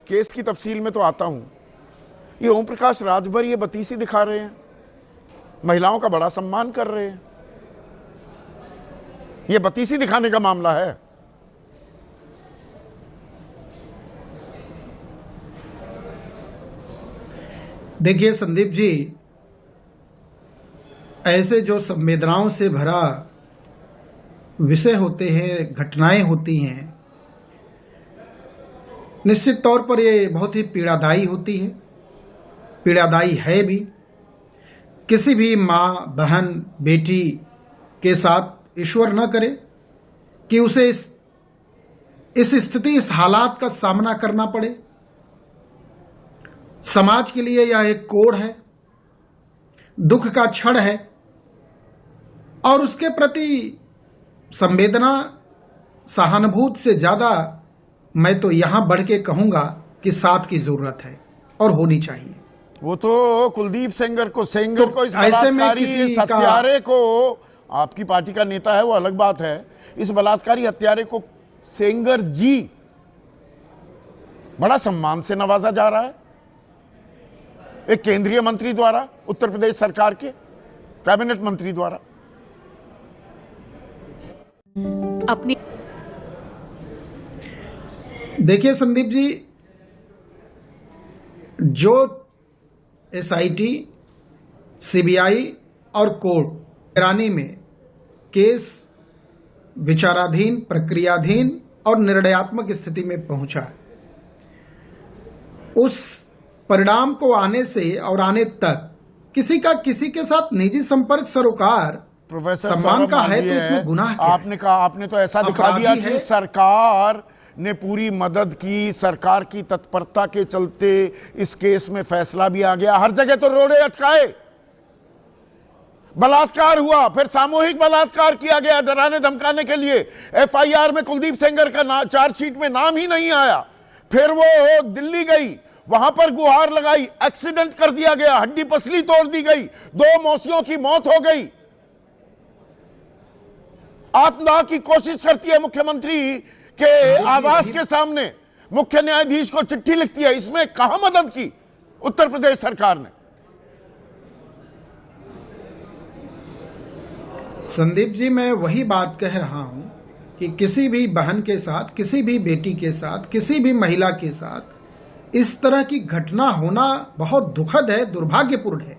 Case की तफसील में तो आता हूं। ये ओम प्रकाश राजभर ये बतीसी दिखा रहे हैं, महिलाओं का बड़ा सम्मान कर रहे हैं। ये बतीसी दिखाने का मामला है। देखिए संदीप जी, ऐसे जो संवेदनाओं से भरा विषय होते हैं, घटनाएं होती हैं, निश्चित तौर पर ये बहुत ही पीड़ादायी होती है, पीड़ादायी है भी। किसी भी माँ, बहन, बेटी के साथ ईश्वर न करे कि उसे इस स्थिति, इस हालात का सामना करना पड़े। समाज के लिए यह एक कोढ़ है, दुख का क्षण है और उसके प्रति संवेदना, सहानुभूति से ज्यादा मैं तो यहां बढ़ के कहूंगा कि साथ की जरूरत है और होनी चाहिए। वो तो कुलदीप सेंगर को इस ऐसे में बलात्कारी किसी हत्यारे को, आपकी पार्टी का नेता है वो अलग बात है, इस बलात्कारी हत्यारे को सेंगर जी बड़ा सम्मान से नवाजा जा रहा है एक केंद्रीय मंत्री द्वारा, उत्तर प्रदेश सरकार के कैबिनेट मंत्री द्वारा। अपनी देखिए संदीप जी, जो एसआईटी, सीबीआई और कोर्ट निगरानी में केस विचाराधीन, प्रक्रियाधीन और निर्णयात्मक स्थिति में पहुंचा, उस परिणाम को आने से और आने तक किसी के साथ निजी संपर्क सरोकार प्रोफेसर सम्मान का है तो इसमें गुनाह क्या आपने कहा, आपने तो ऐसा दिखा दिया कि सरकार ने पूरी मदद की, सरकार की तत्परता के चलते इस केस में फैसला भी आ गया। हर जगह तो रोड़े अटकाए, बलात्कार हुआ, फिर सामूहिक बलात्कार किया गया डराने धमकाने के लिए। एफआईआर में कुलदीप सेंगर का चार्जशीट में नाम ही नहीं आया। फिर वो दिल्ली गई, वहां पर गुहार लगाई, एक्सीडेंट कर दिया गया, हड्डी पसली तोड़ दी गई, 2 मौसियों की मौत हो गई। आत्मदाह की कोशिश करती है मुख्यमंत्री के आवास के सामने, मुख्य न्यायाधीश को चिट्ठी लिखती है। इसमें कहां मदद की उत्तर प्रदेश सरकार ने? संदीप जी, मैं वही बात कह रहा हूं कि किसी भी बहन के साथ, किसी भी बेटी के साथ, किसी भी महिला के साथ इस तरह की घटना होना बहुत दुखद है, दुर्भाग्यपूर्ण है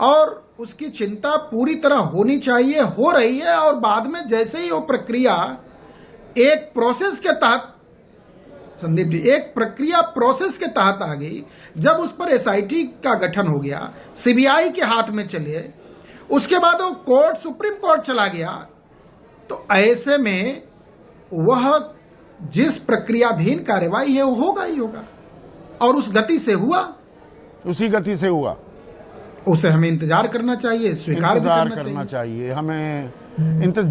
और उसकी चिंता पूरी तरह होनी चाहिए, हो रही है। और बाद में जैसे ही वो प्रक्रिया एक प्रोसेस के तहत, संदीप जी, एक प्रक्रिया प्रोसेस के तहत आ गई, जब उस पर एसआईटी का गठन हो गया, सीबीआई के हाथ में चले, उसके बाद वो कोर्ट, सुप्रीम कोर्ट चला गया, तो ऐसे में वह जिस प्रक्रियाधीन कार्यवाही है वो होगा ही होगा और उस गति से हुआ, उसी गति से हुआ। उसे हमें इंतजार करना चाहिए, स्वीकार इंतजार करना चाहिए, हमें इंतजार